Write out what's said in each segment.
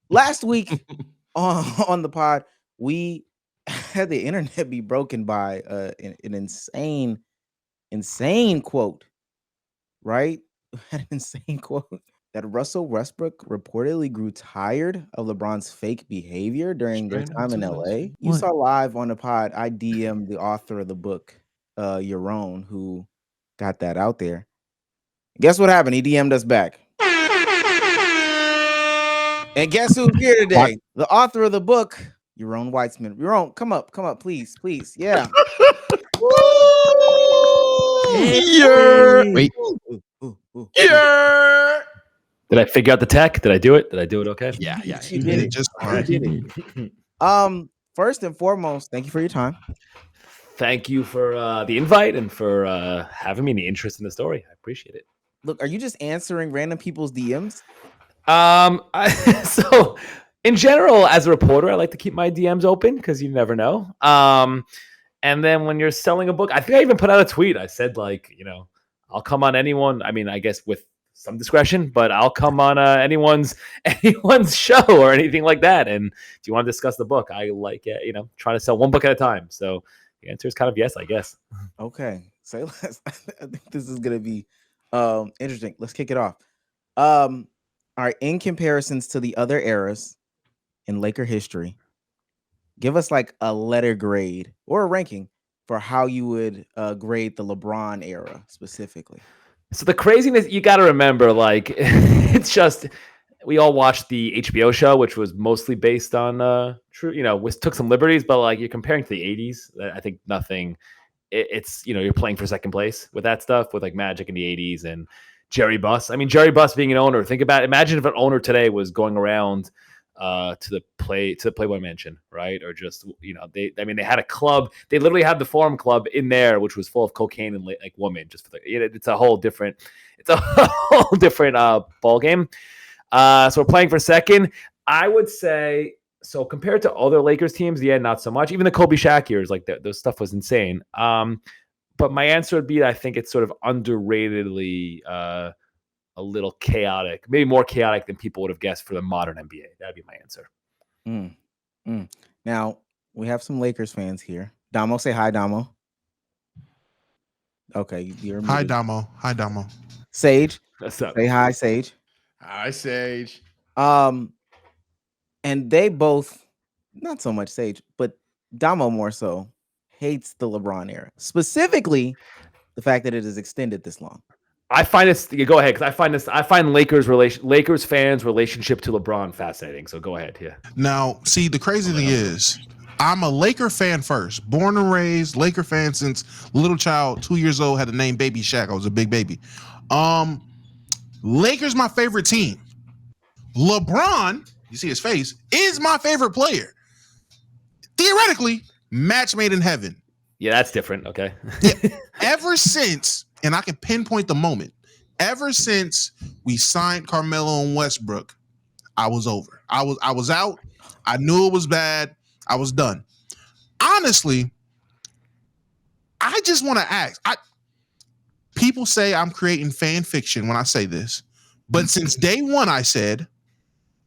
last week on the pod, we had the internet be broken by an insane quote, right? An insane quote that Russell Westbrook reportedly grew tired of LeBron's fake behavior during their time in LA. You What? saw live on the pod, I DM'd the author of the book, Yaron, who got that out there. Guess what happened? He DM'd us back. And guess who's here today? The author of the book, Yaron Weitzman. Yaron, come up, please. Yeah. Wait. Yeah. Did I figure out the tech? Did I do it? Okay? Yeah. You did it. Just You did it. First and foremost, thank you for your time. Thank you for the invite and for having me and the interest in the story. I appreciate it. Look, are you just answering random people's DMs? So in general, as a reporter, I like to keep my DMs open because you never know. And then when you're selling a book, I think I even put out a tweet. I said, like, I'll come on anyone. I mean, I guess with some discretion, but I'll come on anyone's show or anything like that. And if you want to discuss the book, I like it, trying to sell one book at a time. So the answer is kind of yes, I guess. Okay. So I think this is going to be interesting. Let's kick it off. All right. In comparisons to the other eras in Laker history, give us like a letter grade or a ranking for how you would grade the LeBron era specifically. So the craziness, you got to remember, like, it's just, we all watched the HBO show, which was mostly based on which took some liberties, but like you're comparing to the 80s, I think nothing, it's, you're playing for second place with that stuff, with like Magic in the 80s and Jerry Buss. I mean, Jerry Buss being an owner, imagine if an owner today was going around to the Playboy Mansion, right? Or just, they had a club. They literally had the Forum Club in there, which was full of cocaine and like women. Just for it's a whole different ball game. So we're playing for second. I would say, so compared to other Lakers teams, yeah, not so much. Even the Kobe Shaq years, like those stuff was insane. But my answer would be, I think it's sort of underratedly a little chaotic, maybe more chaotic than people would have guessed for the modern NBA. That'd be my answer. Now, we have some Lakers fans here. Damo, say hi, Damo. Okay. Hi, Damo. Sage. What's up? Say hi, Sage. Hi, Sage. And they both, not so much Sage, but Damo more so, hates the LeBron era. Specifically, the fact that it is extended this long. I find this. Go ahead, because I find Lakers fans' relationship to LeBron fascinating. So go ahead. Yeah. Now, see, the crazy thing is, I'm a Laker fan first, born and raised Laker fan since little child, 2 years old, had the name Baby Shaq. I was a big baby. Lakers my favorite team. LeBron, you see his face, is my favorite player. Theoretically, match made in heaven. Yeah, that's different. Okay. Yeah, ever since. And I can pinpoint the moment. Ever since we signed Carmelo and Westbrook, I was over. I was out. I knew it was bad. I was done. Honestly, I just want to ask. People say I'm creating fan fiction when I say this, but since day one, I said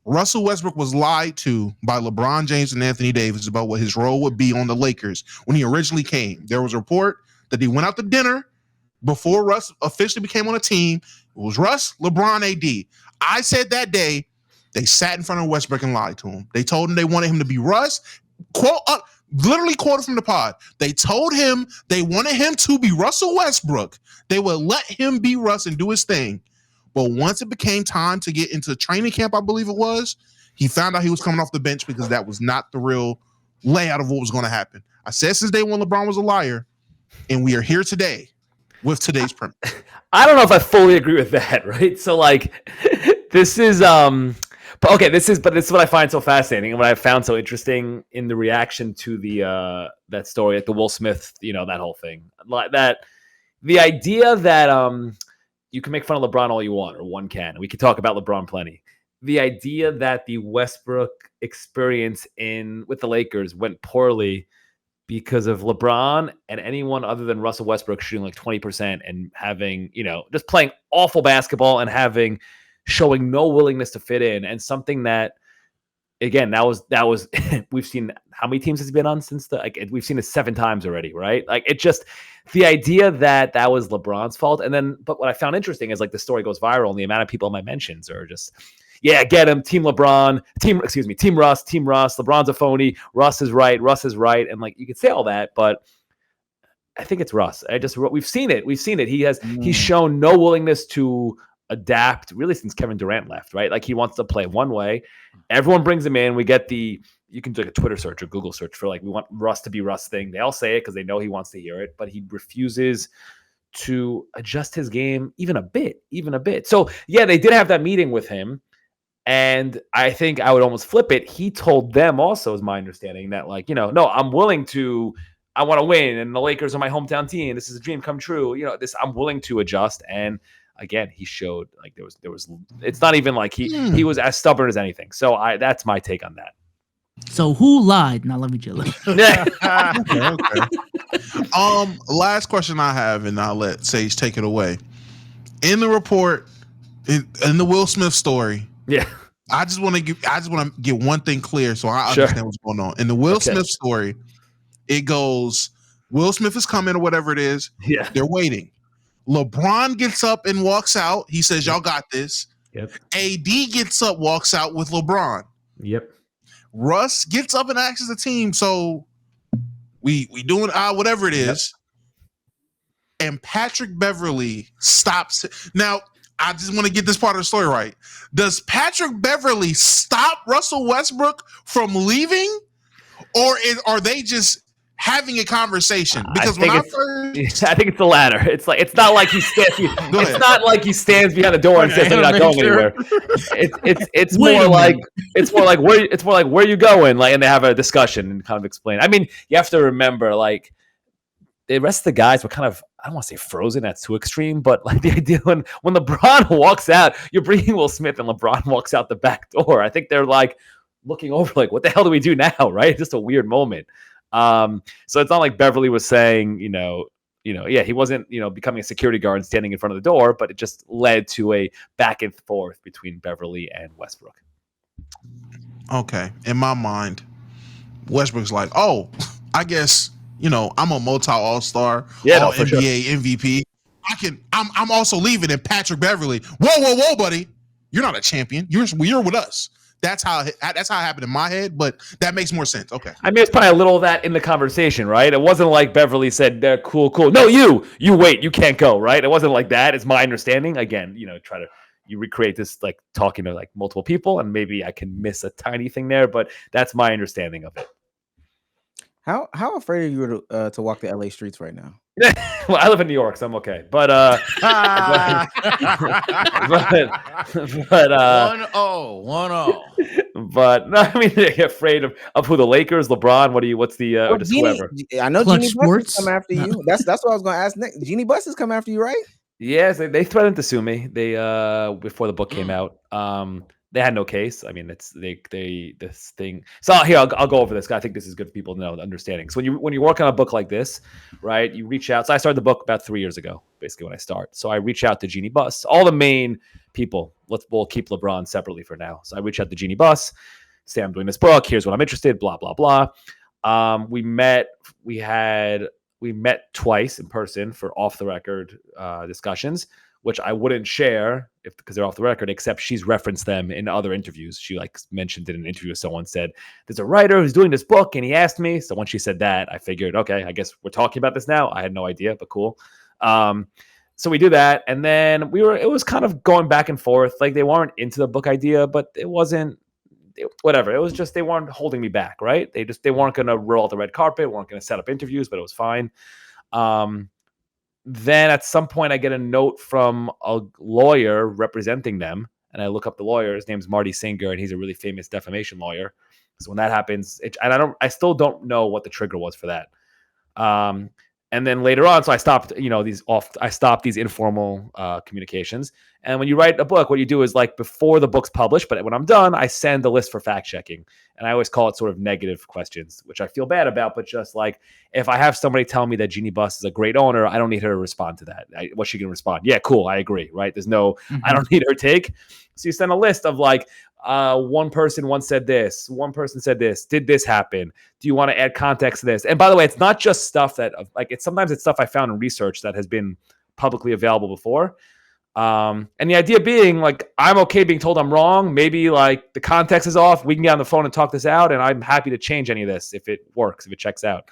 Russell Westbrook was lied to by LeBron James and Anthony Davis about what his role would be on the Lakers when he originally came. There was a report that he went out to dinner before Russ officially became on a team. It was Russ, LeBron, AD. I said that day they sat in front of Westbrook and lied to him. They told him they wanted him to be Russ. Literally quoted from the pod. They told him they wanted him to be Russell Westbrook. They would let him be Russ and do his thing. But once it became time to get into training camp, I believe it was, he found out he was coming off the bench because that was not the real layout of what was going to happen. I said since day one LeBron was a liar, and we are here today with today's premise. I don't know if I fully agree with that, right? So like this is this is what I find so fascinating and what I found so interesting in the reaction to the that story, like the Will Smith, that whole thing. Like that, the idea that you can make fun of LeBron all you want, or one can, and we can talk about LeBron plenty. The idea that the Westbrook experience with the Lakers went poorly because of LeBron and anyone other than Russell Westbrook shooting like 20% and having, just playing awful basketball and showing no willingness to fit in, and something that again, that was we've seen how many teams has he been on since we've seen it 7 times already, right? Like it just the idea that was LeBron's fault. And then, but what I found interesting is like the story goes viral and the amount of people in my mentions are just, yeah, get him, Team Russ, Team Russ, LeBron's a phony, Russ is right. And like, you could say all that, but I think it's Russ. We've seen it. He's shown no willingness to adapt really since Kevin Durant left, right? Like he wants to play one way. Everyone brings him in. We get you can do like a Twitter search or Google search for like, we want Russ to be Russ thing. They all say it because they know he wants to hear it, but he refuses to adjust his game even a bit. So yeah, they did have that meeting with him. And I think I would almost flip it. He told them also, is my understanding, that like, no, I want to win. And the Lakers are my hometown team. This is a dream come true. I'm willing to adjust. And again, he showed like there was, it's not even like he was as stubborn as anything. So that's my take on that. So who lied? Now let me chill. Okay. Last question I have, and I'll let Sage take it away. In the report, in the Will Smith story, yeah, I just want to get one thing clear so I understand what's going on. In the Will Smith story, it goes, Will Smith is coming or whatever it is. Yeah, they're waiting. LeBron gets up and walks out. He says, "Y'all got this." Yep. AD gets up, walks out with LeBron. Yep. Russ gets up and asks the team, so we doing whatever it is. Yep. And Patrick Beverley stops. Now, I just want to get this part of the story right. Does Patrick Beverley stop Russell Westbrook from leaving, or are they just having a conversation? Because I think it's the latter. It's not like he stands. It's not like he stands behind the door and says, "I'm not going anywhere." It's more like where are you going? Like, and they have a discussion and kind of explain. I mean, you have to remember, like, the rest of the guys were kind of, I don't want to say frozen, that's too extreme, but like the idea when LeBron walks out, you're bringing Will Smith and LeBron walks out the back door. I think they're like looking over, like, what the hell do we do now? Right? Just a weird moment. So it's not like Beverly was saying, yeah, he wasn't, becoming a security guard and standing in front of the door, but it just led to a back and forth between Beverly and Westbrook. Okay. In my mind, Westbrook's like, oh, I guess, I'm a multi all-star, all NBA MVP. I'm also leaving. And Patrick Beverly, whoa, buddy. You're not a champion. You're with us. That's how it happened in my head, but that makes more sense. Okay. I mean, it's probably a little of that in the conversation, right? It wasn't like Beverly said, cool. No, you wait, you can't go, right? It wasn't like that. It's my understanding. Again, you recreate this, like talking to like multiple people, and maybe I can miss a tiny thing there, but that's my understanding of it. How afraid are you to walk the LA streets right now? Well, I live in New York, so I'm okay. But but 1-0. But no, I mean, they're afraid of who the Lakers, LeBron. What's the just whoever? I know Clutch Jeannie Sports Buss is coming after you. That's what I was going to ask next. Jeannie Buss is coming after you, right? Yes, they threatened to sue me. They before the book came out. They had no case. I mean, this thing. So here, I'll go over this. I think this is good for people to know the understanding. So when you work on a book like this, right? You reach out. So I started the book about 3 years ago, basically when I start. So I reach out to Jeannie Buss, all the main people. We'll keep LeBron separately for now. So I reach out to Jeannie Buss. Say, I'm doing this book. Here's what I'm interested. Blah blah blah. We met twice in person for off the record discussions, which I wouldn't share because they're off the record, except she's referenced them in other interviews. She like mentioned in an interview with someone, said, there's a writer who's doing this book and he asked me. So when she said that, I figured, okay, I guess we're talking about this now. I had no idea, but cool. So we do that. And then it was kind of going back and forth. Like they weren't into the book idea, but it wasn't whatever. It was just, they weren't holding me back. Right. They weren't going to roll the red carpet, weren't going to set up interviews, but it was fine. Then at some point I get a note from a lawyer representing them. And I look up the lawyer. His name's Marty Singer, and he's a really famous defamation lawyer. So when that happens, I still don't know what the trigger was for that. And then later on, so I stopped, these informal communications. And when you write a book, what you do is like before the book's published, but when I'm done, I send a list for fact checking. And I always call it sort of negative questions, which I feel bad about. But just like if I have somebody tell me that Jeannie Buss is a great owner, I don't need her to respond to that. What's she going to respond? Yeah, cool. I agree. Right. There's no, I don't need her take. So you send a list of like, one person once said this, one person said this, did this happen? Do you want to add context to this? And by the way, it's not just stuff that sometimes it's stuff I found in research that has been publicly available before. And the idea being like, I'm okay being told I'm wrong. Maybe like the context is off. We can get on the phone and talk this out. And I'm happy to change any of this if it works, if it checks out.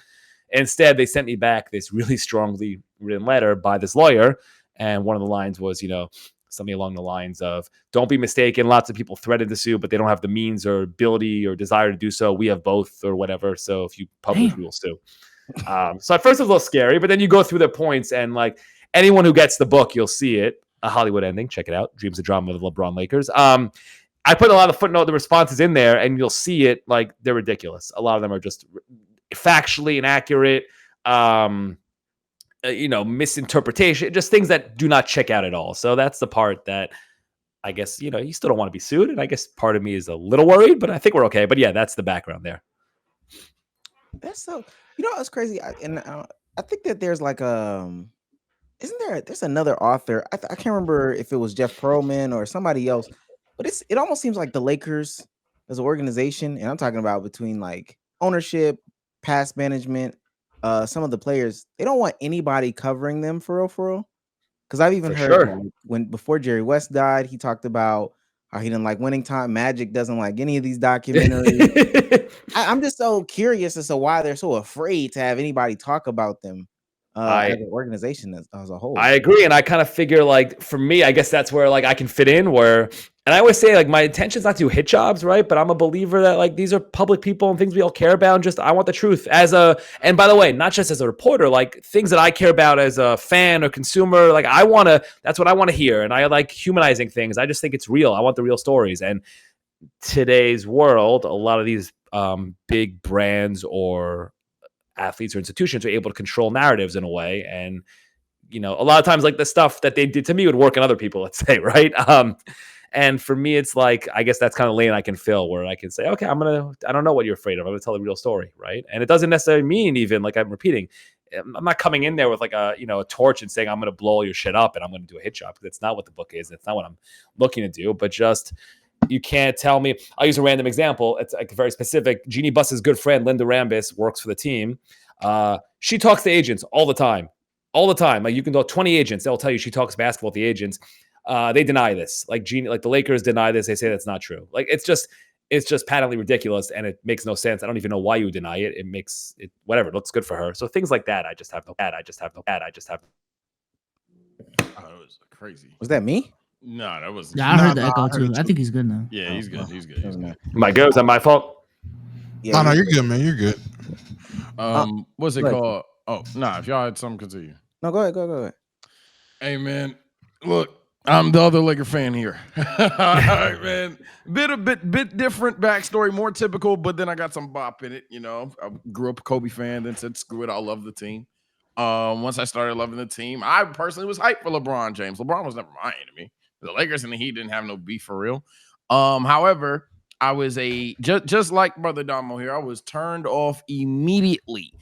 Instead, they sent me back this really strongly written letter by this lawyer. And one of the lines was, something along the lines of, don't be mistaken. Lots of people threatened to sue, but they don't have the means or ability or desire to do so. We have both or whatever. So if you publish, we will sue. So at first it was a little scary, but then you go through their points and like anyone who gets the book, you'll see it. A Hollywood Ending. Check it out. Dreams of Drama of the LeBron Lakers. I put a lot of the responses in there and you'll see it. Like they're ridiculous. A lot of them are just factually inaccurate. Misinterpretation, just things that do not check out at all. So that's the part that I guess, you still don't want to be sued. And I guess part of me is a little worried, but I think we're okay. But yeah, that's the background there. That's so, it's crazy. I think that there's like, there's another author. I can't remember if it was Jeff Pearlman or somebody else, but it almost seems like the Lakers as an organization, and I'm talking about between like ownership, past management, some of the players, they don't want anybody covering them for real. Because I've even heard before Jerry West died, he talked about how he didn't like Winning Time. Magic doesn't like any of these documentaries. I'm just so curious as to why they're so afraid to have anybody talk about them as an organization as a whole. I agree. And I kind of figure like, for me, I guess that's where like I can fit in and I always say like my intention is not to do hit jobs, right? But I'm a believer that like these are public people and things we all care about. And just I want the truth and by the way, not just as a reporter, like things that I care about as a fan or consumer, like that's what I want to hear. And I like humanizing things. I just think it's real. I want the real stories. And today's world, a lot of these big brands or athletes or institutions are able to control narratives in a way. And, a lot of times like the stuff that they did to me would work on other people, let's say, right? And for me, it's like, I guess that's kind of lane I can fill where I can say, okay, I don't know what you're afraid of. I'm going to tell the real story. Right. And it doesn't necessarily mean even like I'm repeating, I'm not coming in there with like a torch and saying, I'm going to blow all your shit up and I'm going to do a hit job. Because that's not what the book is. It's not what I'm looking to do, but just, you can't tell me. I'll use a random example. It's like very specific. Jeannie Buss's good friend, Linda Rambis, works for the team. She talks to agents all the time. Like you can go 20 agents. They'll tell you she talks basketball with the agents. They deny this. Like the Lakers deny this. They say that's not true. Like it's just patently ridiculous and it makes no sense. I don't even know why you would deny it. It makes it whatever. It looks good for her. So things like that, I just have no. Oh, that was crazy. Was that me? No, that was. Yeah, I heard the echo too. I think he's good now. Yeah, he's good. He's good. Am I good? Is that my fault? Yeah, No, you're good, man. You're good. What's it called? Oh, nah. If y'all had something, continue. No, go ahead. Hey, man. Look, I'm the other Laker fan here. All right, man. Bit different backstory, more typical, but then I got some bop in it. I grew up a Kobe fan, then said, screw it, I'll love the team. Once I started loving the team, I personally was hyped for LeBron James. LeBron was never my enemy. The Lakers and the Heat didn't have no beef for real. However, I was just like Brother Damo here, I was turned off immediately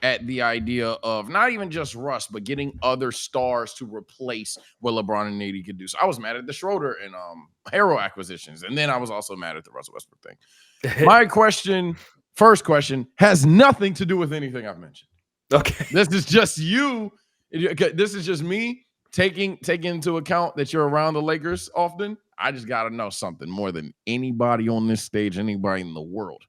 at the idea of not even just Russ, but getting other stars to replace what LeBron and AD could do. So I was mad at the Schroeder and Harrell acquisitions. And then I was also mad at the Russell Westbrook thing. My first question, has nothing to do with anything I've mentioned. Okay. This is just you. This is just me taking into account that you're around the Lakers often. I just got to know something more than anybody on this stage, anybody in the world.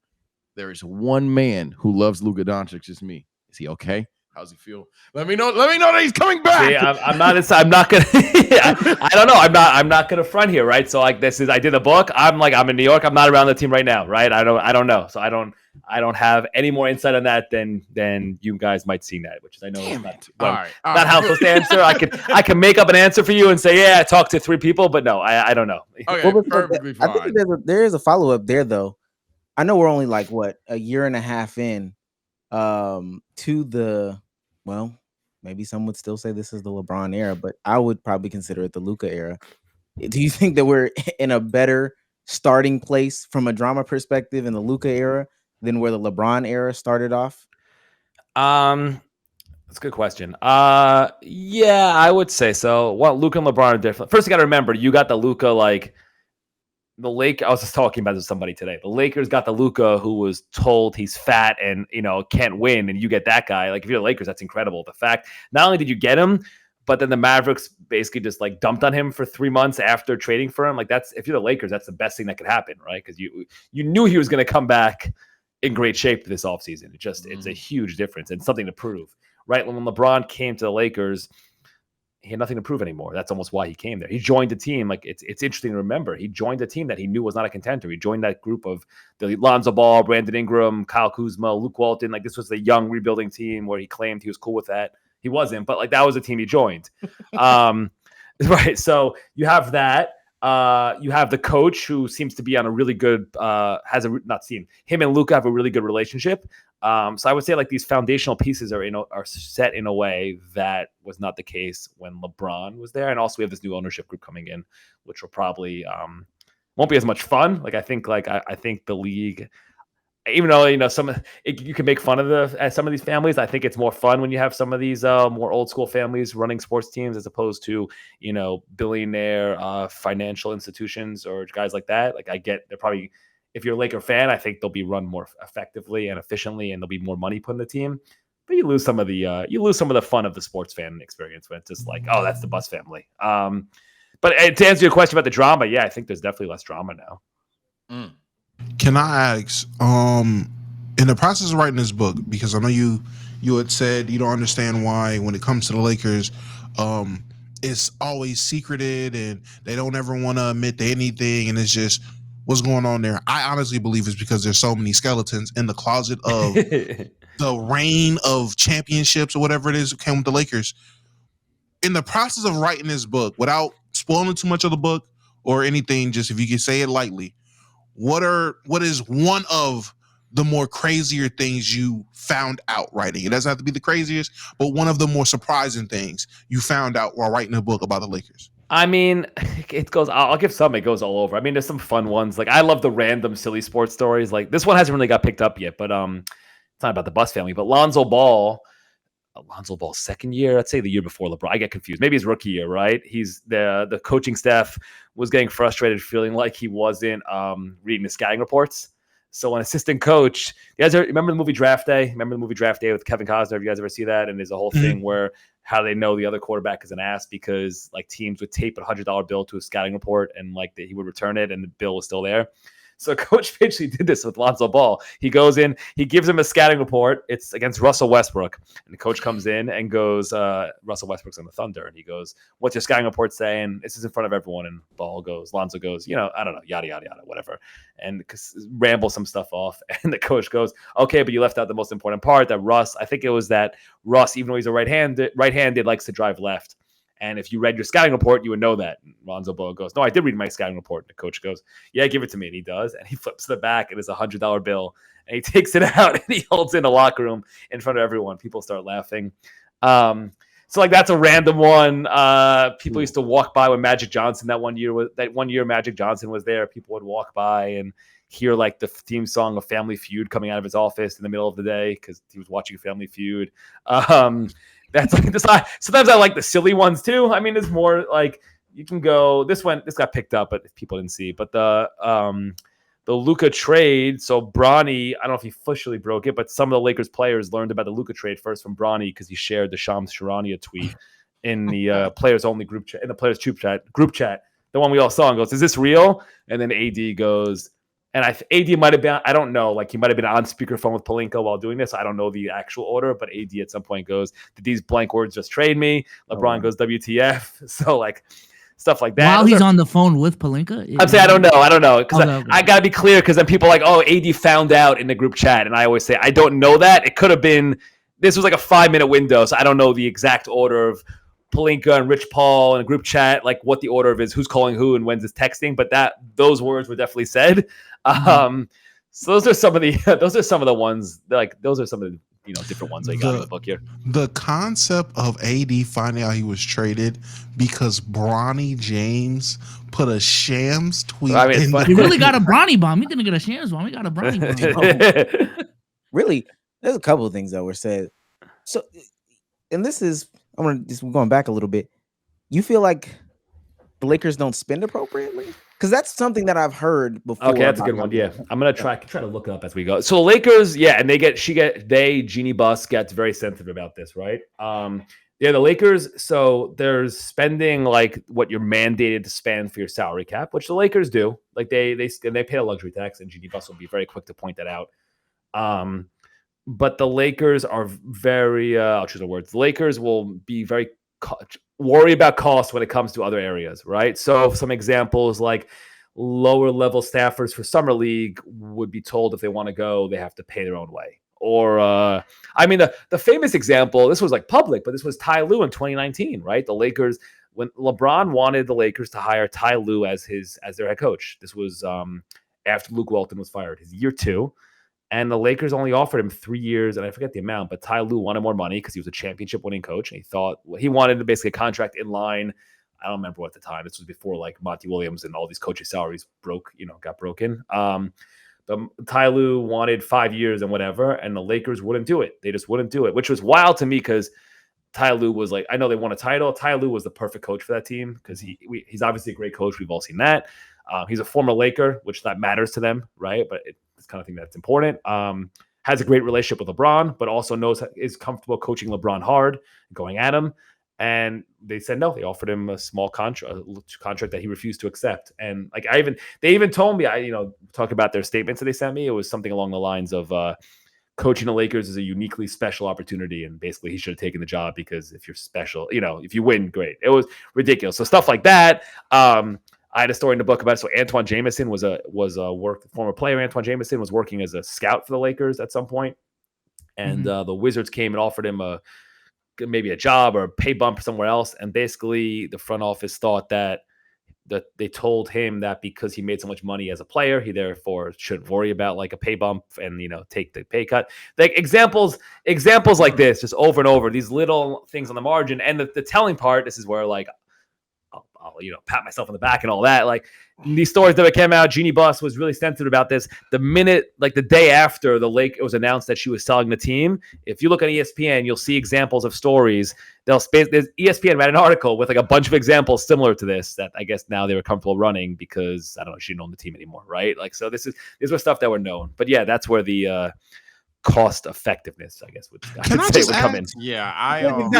There is one man who loves Luka Doncic. It's me. Is he okay? How's he feel? Let me know that he's coming back. See, I'm not gonna. I don't know. I'm not gonna front here, right? So like this is. I did a book. I'm in New York. I'm not around the team right now, right? I don't know. So I don't have any more insight on that than you guys might see that, which is I know it's not how I'm supposed to answer. I can make up an answer for you and say, yeah, I talked to 3 people, but no, I don't know. Okay, perfectly fine. I think there is a follow up there though. I know we're only like a year and a half in to the maybe some would still say this is the LeBron era, but I would probably consider it the Luka era. Do you think that we're in a better starting place from a drama perspective in the Luka era than where the LeBron era started off? That's a good question. Yeah, I would say so. Luka and LeBron are different. First, you got to remember, you got the Luka like I was just talking about this with somebody today. The Lakers got the Luka who was told he's fat and can't win, and you get that guy. Like if you're the Lakers, that's incredible. The fact not only did you get him, but then the Mavericks basically just like dumped on him for 3 months after trading for him. Like that's if you're the Lakers, that's the best thing that could happen, right? Because you knew he was going to come back in great shape this offseason. It's a huge difference and something to prove, right? When LeBron came to the Lakers, he had nothing to prove anymore. That's almost why he came there. He joined a team. Like it's interesting to remember. He joined a team that he knew was not a contender. He joined that group of the Lonzo Ball, Brandon Ingram, Kyle Kuzma, Luke Walton. Like this was the young rebuilding team where he claimed he was cool with that. He wasn't, but like that was the team he joined. Right. So you have that. You have the coach who seems to be on a really good him and Luka have a really good relationship. So I would say like these foundational pieces are set in a way that was not the case when LeBron was there. And also we have this new ownership group coming in, which will probably won't be as much fun. Like I think the league, even though you can make fun of some of these families, I think it's more fun when you have some of these more old school families running sports teams as opposed to billionaire financial institutions or guys like that. Like I get they're probably, if you're a Laker fan, I think they'll be run more effectively and efficiently, and there'll be more money put in the team. But you lose some of the fun of the sports fan experience when it's just like, oh, that's the Bus family. But to answer your question about the drama, yeah, I think there's definitely less drama now. Can I ask, in the process of writing this book, because I know you had said you don't understand why when it comes to the Lakers, it's always secreted and they don't ever want to admit to anything, and it's just what's going on there. I honestly believe it's because there's so many skeletons in the closet of the reign of championships or whatever it is that came with the Lakers. In the process of writing this book, without spoiling too much of the book or anything, just if you can say it lightly, what is one of the more crazier things you found out writing? It doesn't have to be the craziest, but one of the more surprising things you found out while writing a book about the Lakers. I mean, I'll give some, it goes all over. I mean, there's some fun ones. Like I love the random silly sports stories. Like this one hasn't really got picked up yet, but it's not about the Bus family, but Lonzo Ball's second year, I'd say the year before LeBron. I get confused. Maybe his rookie year, right? He's the coaching staff was getting frustrated, feeling like he wasn't reading the scouting reports. So an assistant coach, you guys remember the movie Draft Day? Remember the movie Draft Day with Kevin Costner? Have you guys ever see that? And there's a whole thing where how they know the other quarterback is an ass because like teams would tape a $100 bill to a scouting report and like he would return it and the bill was still there. So Coach Pitchley did this with Lonzo Ball. He goes in, he gives him a scouting report. It's against Russell Westbrook. And the coach comes in and goes, Russell Westbrook's on the Thunder. And he goes, what's your scouting report saying? This is in front of everyone. And Lonzo goes, I don't know, yada, yada, yada, whatever. And ramble some stuff off. And the coach goes, okay, but you left out the most important part that Russ, even though he's a right-handed, likes to drive left. And if you read your scouting report, you would know that. And Lonzo Ball goes, no, I did read my scouting report. And the coach goes, yeah, give it to me. And he does. And he flips to the back. And it's $100 bill. And he takes it out and he holds it in the locker room in front of everyone. People start laughing. So like that's a random one. People used to walk by when Magic Johnson, that one year Magic Johnson was there. People would walk by and hear like the theme song of Family Feud coming out of his office in the middle of the day because he was watching Family Feud. That's like this. Sometimes I like the silly ones too. I mean, there's more like you can go. This got picked up, but if people didn't see. But the Luka trade. So Bronny, I don't know if he officially broke it, but some of the Lakers players learned about the Luka trade first from Bronny because he shared the Shams Charania tweet in the players only group chat, in the players group chat, the one we all saw, and goes, "Is this real?" And then AD goes. And AD might have been, I don't know, like he might have been on speakerphone with Pelinka while doing this. I don't know the actual order, but AD at some point goes, did these blank words just trade me? LeBron goes, WTF. So like stuff like that. While he's on the phone with Pelinka? I'm saying, I don't know. Because I got to be clear because then people are like, oh, AD found out in the group chat. And I always say, I don't know that. It could have been, this was like a 5-minute window. So I don't know the exact order of Pelinka and Rich Paul in a group chat, like what the order of is, who's calling who and when's this texting, but those words were definitely said. So those are some of the ones, like those are some of the different ones I got in the book here. The concept of AD finding out he was traded because Bronny James put a Shams tweet. I mean, he really got a Bronny bomb. He didn't get a Shams bomb. He got a Bronny bomb. Really, there's a couple of things that were said. So, and this is, I'm going back a little bit. You feel like the Lakers don't spend appropriately? Because that's something that I've heard before. Okay, that's a about good one. LeBron. Yeah, I'm gonna try to look it up as we go. So the Lakers, yeah, and Jeannie Buss gets very sensitive about this, right? Yeah, the Lakers. So there's spending like what you're mandated to spend for your salary cap, which the Lakers do. Like they pay a luxury tax, and Jeannie Buss will be very quick to point that out. But the Lakers are very. I'll choose the words. The Lakers will be very worry about costs when it comes to other areas, right? So some examples like lower level staffers for summer league would be told if they want to go, they have to pay their own way. Or I mean, the famous example, this was like public, but this was Ty Lue in 2019, right? The Lakers, when LeBron wanted the Lakers to hire Ty Lue as their head coach. This was after Luke Walton was fired, his year 2. And the Lakers only offered him 3 years, and I forget the amount, but Ty Lue wanted more money because he was a championship-winning coach, and he wanted basically a contract in line. I don't remember what at the time. This was before like Monty Williams and all these coaches' salaries got broken. But Ty Lue wanted 5 years and whatever, and the Lakers wouldn't do it. They just wouldn't do it, which was wild to me because Ty Lue was like, I know they won a title. Ty Lue was the perfect coach for that team because he's obviously a great coach. We've all seen that. He's a former Laker, which that matters to them, right? But it's kind of thing that's important. Has a great relationship with LeBron, but also is comfortable coaching LeBron hard, going at him. And they said no. They offered him a small contract that he refused to accept. And like they even told me, talk about their statements that they sent me. It was something along the lines of coaching the Lakers is a uniquely special opportunity, and basically he should have taken the job because if you're special, if you win, great. It was ridiculous. So stuff like that. I had a story in the book about it. So Antoine Jameson was a former player. Antoine Jameson was working as a scout for the Lakers at some point, and the Wizards came and offered him maybe a job or a pay bump somewhere else. And basically, the front office thought that they told him that because he made so much money as a player, he therefore shouldn't worry about like a pay bump and take the pay cut. Like examples like this, just over and over. These little things on the margin, and the telling part. This is where like. I'll pat myself on the back and all that. Like these stories that came out, Jeannie Buss was really sensitive about this. The minute, like the day after it was announced that she was selling the team, if you look at ESPN, you'll see examples of stories. ESPN ran an article with like a bunch of examples similar to this that I guess now they were comfortable running because I don't know, she didn't own the team anymore, right? Like these were stuff that were known. But yeah, that's where the cost effectiveness, I guess, would come in. Yeah,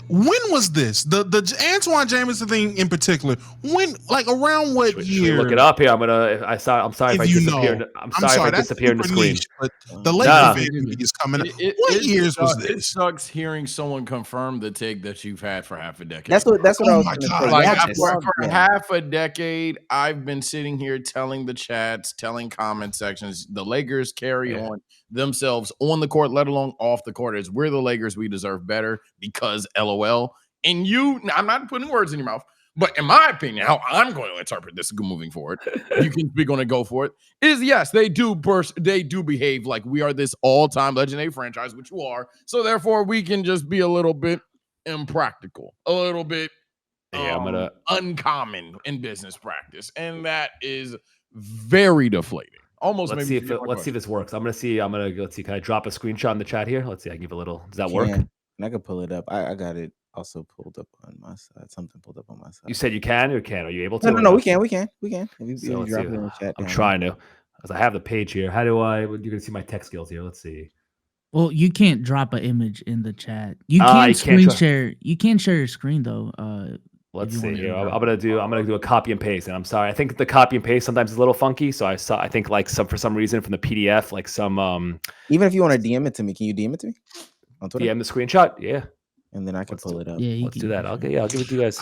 when was this? The Antoine Jameson thing in particular? When, like, around what year? Look it up here. I'm sorry if I disappeared. I'm sorry if I disappeared in the screen. Niche, but the Lakers fan is coming. What years was this? It sucks hearing someone confirm the take that you've had for half a decade. That's what I was going to say. Like for half a decade, I've been sitting here telling the chats, telling comment sections, the Lakers carry on themselves on the court, let alone off the court. As we're the Lakers, we deserve better because LOL. And I'm not putting words in your mouth, but in my opinion, how I'm going to interpret this moving forward, you can speak on it, go for it, is yes, they do behave like we are this all-time legendary franchise, which you are. So therefore, we can just be a little bit impractical, a little bit uncommon in business practice. And that is very deflating. Almost. Let's see if this works. Let's see. Can I drop a screenshot in the chat here? Let's see. I can give a little. Does that work? And I can pull it up. I got it also pulled up on my side. Something pulled up on my side. You said you can or can? Are you able to? No. We can. If So you drop it in the chat. I'm trying to. As I have the page here. How do I? You're gonna see my tech skills here. Let's see. Well, you can't drop an image in the chat. You can't screen share. You can't share your screen though. Let's see here. I'm gonna do a copy and paste, and I'm sorry. I think the copy and paste sometimes is a little funky. So I think like for some reason from the PDF, like some even if you want to DM it to me, can you DM it to me on Twitter? DM the screenshot, yeah, and then I can pull it up. Yeah, let's do that. I'll give it to you guys.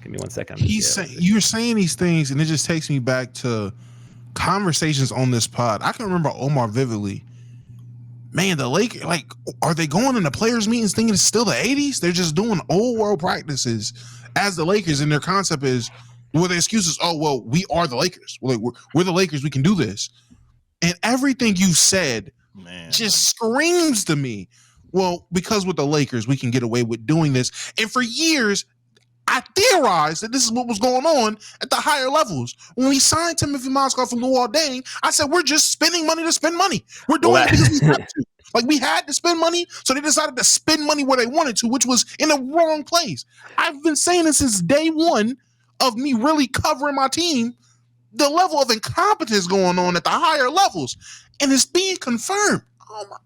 Give me 1 second. You're saying these things, and it just takes me back to conversations on this pod. I can remember Omar vividly. Man, the Lakers, like, are they going into players' meetings thinking it's still the 80s? They're just doing old world practices as the Lakers, and their concept is, well, the excuse is, oh, well, we are the Lakers. We're the Lakers. We can do this. And everything you said just screams to me, well, because with the Lakers, we can get away with doing this. And for years, I theorized that this is what was going on at the higher levels. When we signed Timothy Mozgov from Luol Deng, I said, we're just spending money to spend money. We're doing it because we have to. Like, we had to spend money, so they decided to spend money where they wanted to, which was in the wrong place. I've been saying this since day one of me really covering my team, the level of incompetence going on at the higher levels, and it's being confirmed. Oh my!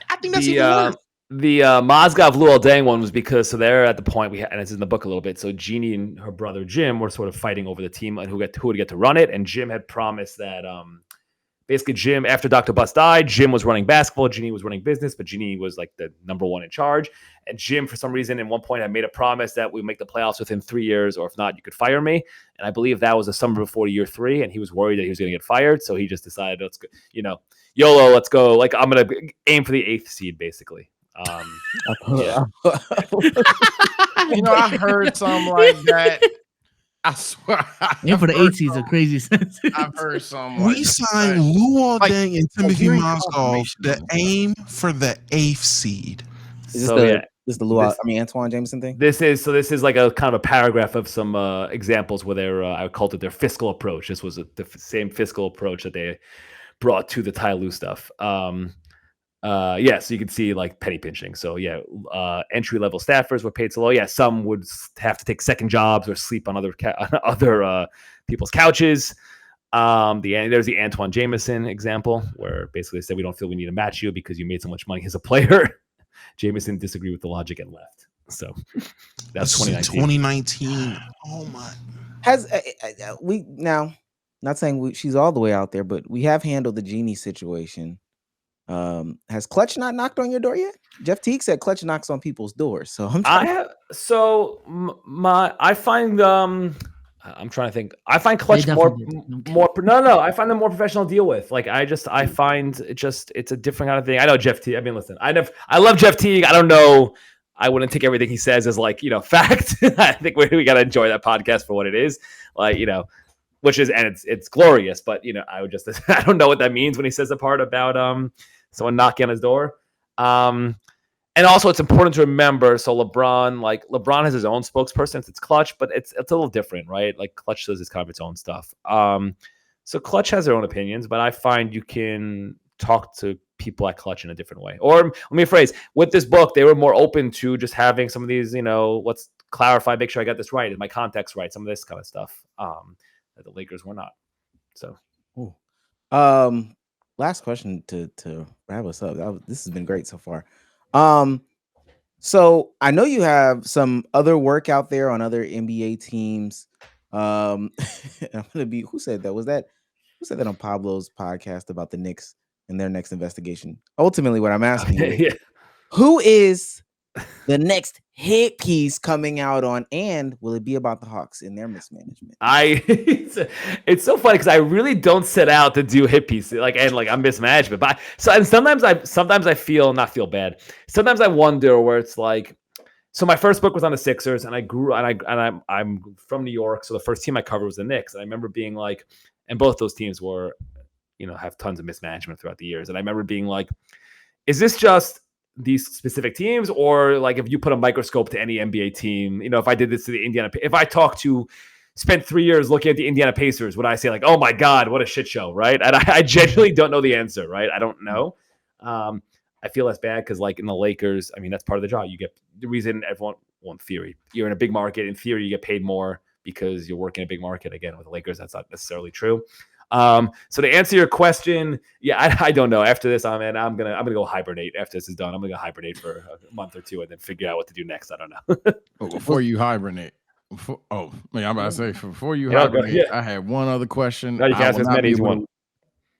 I think that's even worse. The Mozgov Luol Deng one was because they're at the point and it's in the book a little bit. So Jeannie and her brother Jim were sort of fighting over the team and who would get to run it. And Jim had promised that basically Jim, after Dr. Bus died, Jim was running basketball, Jeannie was running business, but Jeannie was like the number one in charge. And Jim, for some reason, at one point, had made a promise that we make the playoffs within 3 years, or if not, you could fire me. And I believe that was the summer before year 3, and he was worried that he was going to get fired. So he just decided, let's go, YOLO, let's go. Like, I'm going to aim for the 8th seed, basically. I heard something like that. I swear. Aim for the 8th seed is a crazy sentence. I've heard something. We signed Luol Deng and Timothy Mozgov to aim for the 8th seed. Is this the Antoine Jameson thing? This is like a kind of a paragraph of some examples where I called it their fiscal approach. This was the same fiscal approach that they brought to the Ty Lue stuff. So you can see like penny pinching. So entry level staffers were paid so low. Yeah, some would have to take second jobs or sleep on other people's couches. There's the Antoine Jameson example where basically they said we don't feel we need to match you because you made so much money as a player. Jameson disagreed with the logic and left. So that's 2019. Oh my! Has we now? Not saying she's all the way out there, but we have handled the Jeannie situation. Has Clutch not knocked on your door yet? Jeff Teague said Clutch knocks on people's doors. So I'm trying to think. I find Clutch more. I find them more professional to deal with. Like I find it's a different kind of thing. I know Jeff Teague. I mean, listen, I love Jeff Teague. I don't know. I wouldn't take everything he says as like fact. I think we got to enjoy that podcast for what it is. Like which is, and it's glorious. But I would just I don't know what that means when he says the part about someone knocking on his door. And also, it's important to remember. So LeBron has his own spokesperson. It's Clutch, but it's a little different, right? Like Clutch does kind of its own stuff. So Clutch has their own opinions, but I find you can talk to people at Clutch in a different way. Or let me rephrase: with this book, they were more open to just having some of these. Let's clarify, make sure I got this right, is my context right? Some of this kind of stuff that the Lakers were not. So, last question to wrap us up. This has been great so far. So I know you have some other work out there on other NBA teams. I'm gonna be who said that? Who said that on Pablo's podcast about the Knicks and their next investigation? Ultimately, what I'm asking is, who is the next hit piece coming out on, and will it be about the Hawks and their mismanagement? It's so funny because I really don't set out to do hit pieces I'm mismanagement, but sometimes I not feel bad. Sometimes I wonder where it's like, so my first book was on the Sixers, and I'm from New York, so the first team I covered was the Knicks, and I remember being like, and both those teams were, have tons of mismanagement throughout the years, and I remember being like, is this just these specific teams, or like if you put a microscope to any NBA team, if I did this to the if I spent 3 years looking at the Indiana Pacers, would I say like, oh my God, what a shit show, right? And I genuinely don't know the answer, right? I don't know. I feel less bad because like in the Lakers, I mean, that's part of the job. You get the reason everyone, in theory, you're in a big market. In theory, you get paid more because you're working in a big market. Again, with the Lakers, that's not necessarily true. So to answer your question, I don't know. After this, I'm gonna go hibernate. After this is done, I'm gonna go hibernate for a month or two and then figure out what to do next. I don't know. Before you hibernate, I'm about to say before you hibernate, I had one other question. No, you can ask as many as you want.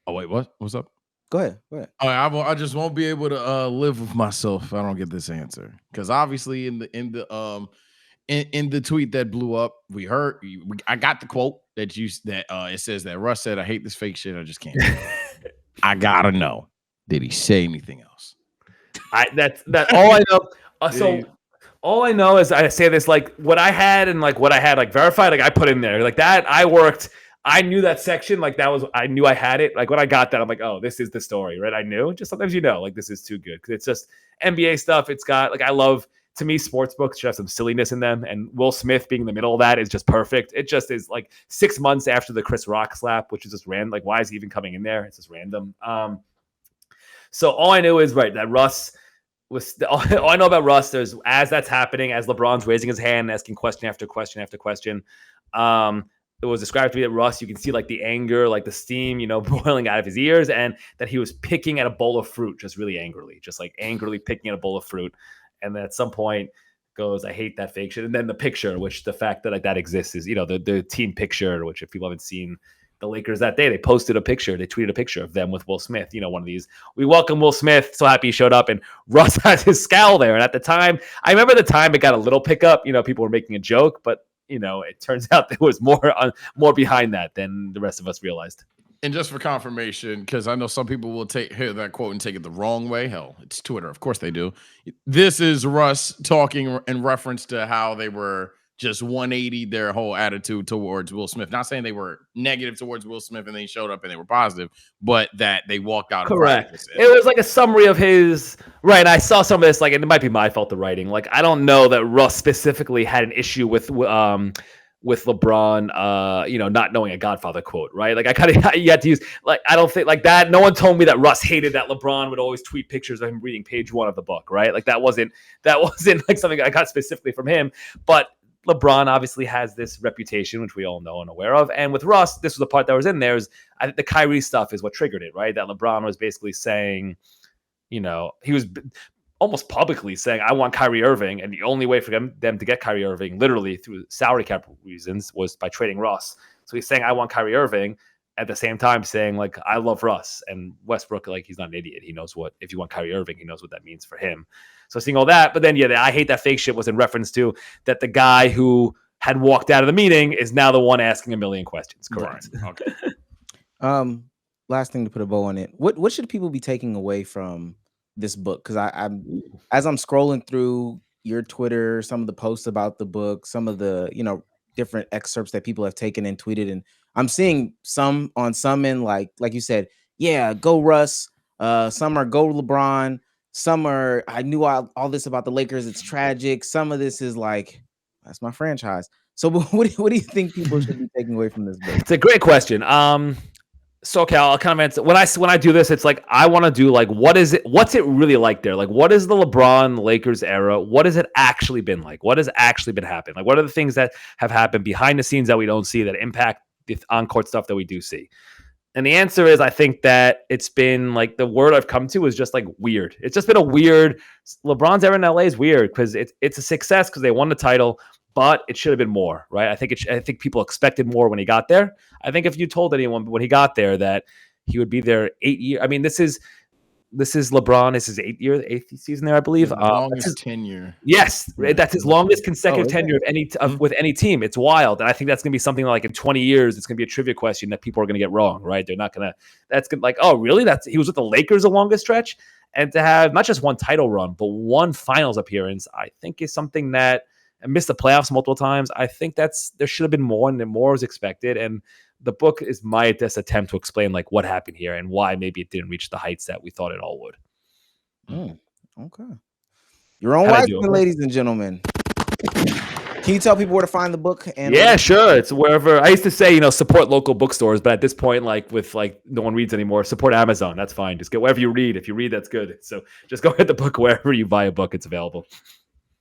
Oh wait, what? What's up? Go ahead. I just won't be able to live with myself if I don't get this answer, because obviously in the tweet that blew up, we heard I got the quote that it says that Russ said, "I hate this fake shit. I just can't." I gotta know. Did he say anything else? That's all I know. All I know is I say this like what I had and like what I had like verified. Like I put in there like that. I worked. I knew that section. Like that was. I knew I had it. Like when I got that, I'm like, oh, this is the story, right? I knew. Just sometimes like this is too good because it's just NBA stuff. It's got like I love. To me, sports books should have some silliness in them, and Will Smith being in the middle of that is just perfect. It just is like 6 months after the Chris Rock slap, which is just random. Like, why is he even coming in there? It's just random. So all I knew is that Russ was. All I know about Russ is as that's happening, as LeBron's raising his hand, asking question after question after question. It was described to me that Russ, you can see like the anger, like the steam, boiling out of his ears, and that he was picking at a bowl of fruit, just really angrily, just like angrily picking at a bowl of fruit. And then at some point goes, I hate that fake shit. And then the picture, which the fact that like that exists is, the team picture, which if people haven't seen the Lakers that day, they posted a picture, they tweeted a picture of them with Will Smith, one of these, we welcome Will Smith, so happy he showed up, and Russ has his scowl there. And at the time, I remember the time it got a little pickup, people were making a joke, but it turns out there was more behind that than the rest of us realized. And just for confirmation, because I know some people will hear that quote and take it the wrong way. Hell, it's Twitter. Of course they do. This is Russ talking in reference to how they were just 180 their whole attitude towards Will Smith. Not saying they were negative towards Will Smith and they showed up and they were positive, but that they walked out. Correct. It was like a summary of his. Right. I saw some of this, like, and it might be my fault, the writing. Like, I don't know that Russ specifically had an issue with LeBron, not knowing a Godfather quote, right? Like, you had to use, like, I don't think like that. No one told me that Russ hated that LeBron would always tweet pictures of him reading page 1 of the book, right? Like, that wasn't like something I got specifically from him. But LeBron obviously has this reputation, which we all know and aware of. And with Russ, this was the part that was in there. I think the Kyrie stuff is what triggered it, right? That LeBron was basically saying, he was almost publicly saying, I want Kyrie Irving. And the only way for them to get Kyrie Irving, literally through salary cap reasons, was by trading Russ. So he's saying, I want Kyrie Irving, at the same time saying, like, I love Russ. And Westbrook, like, he's not an idiot. He knows if you want Kyrie Irving, he knows what that means for him. So seeing all that, but then, I hate that fake shit was in reference to that the guy who had walked out of the meeting is now the one asking a million questions. Correct. Right. Okay. Last thing to put a bow on it. What should people be taking away from this book? Because I'm as I'm scrolling through your Twitter, some of the posts about the book, some of the different excerpts that people have taken and tweeted, and I'm seeing some end like you said, yeah, go Russ. Some are go LeBron. Some are, I knew all this about the Lakers. It's tragic. Some of this is like, that's my franchise. So what do you think people should be taking away from this book? It's a great question. So Cal, I'll kind of answer. When I do this, it's like I want to do like what's it really like there? Like, what is the LeBron Lakers era? What has it actually been like? What has actually been happening? Like, what are the things that have happened behind the scenes that we don't see that impact the on-court stuff that we do see? And the answer is, I think that it's been like the word I've come to is just like weird. It's just been a weird. LeBron's era in LA is weird because it's a success because they won the title, but it should have been more, right? I think people expected more when he got there. I think if you told anyone when he got there that he would be there 8 years, I mean, this is LeBron. This is 8th season there, I believe. Longest tenure. Yes, that's his longest consecutive tenure with any team. It's wild, and I think that's going to be something like in 20 years. It's going to be a trivia question that people are going to get wrong, right? They're not going to. That's going to like, oh, really? He was with the Lakers the longest stretch, and to have not just one title run, but one finals appearance, I think is something that. And missed the playoffs multiple times. I think there should have been more, and more was expected. And the book is my best attempt to explain like what happened here and why maybe it didn't reach the heights that we thought it all would. Okay. Your own Wiseman, ladies and gentlemen. Can you tell people where to find the book? Yeah, sure. It's wherever. I used to say, support local bookstores, but at this point, with no one reads anymore, support Amazon. That's fine. Just get wherever you read. If you read, that's good. So just go get the book wherever you buy a book. It's available.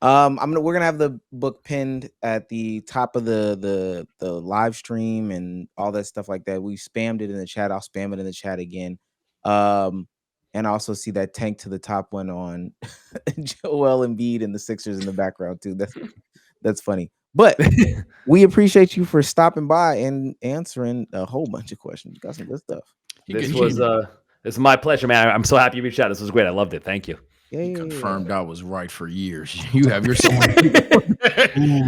We're gonna have the book pinned at the top of the live stream and all that stuff like that. We spammed it in the chat. I'll spam it in the chat again. And I also see that tank to the top one on Joel Embiid and the Sixers in the background too. That's funny. But we appreciate you for stopping by and answering a whole bunch of questions. You got some good stuff. It's my pleasure, man. I'm so happy you reached out. This was great. I loved it. Thank you. Yeah, confirmed I was right for years. You have your son. Hey, you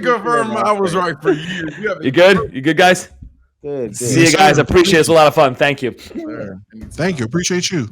confirmed I was right for years. You good? You good, guys? Good. See you guys. Appreciate it. It's a lot of fun. Thank you. Thank you. Appreciate you.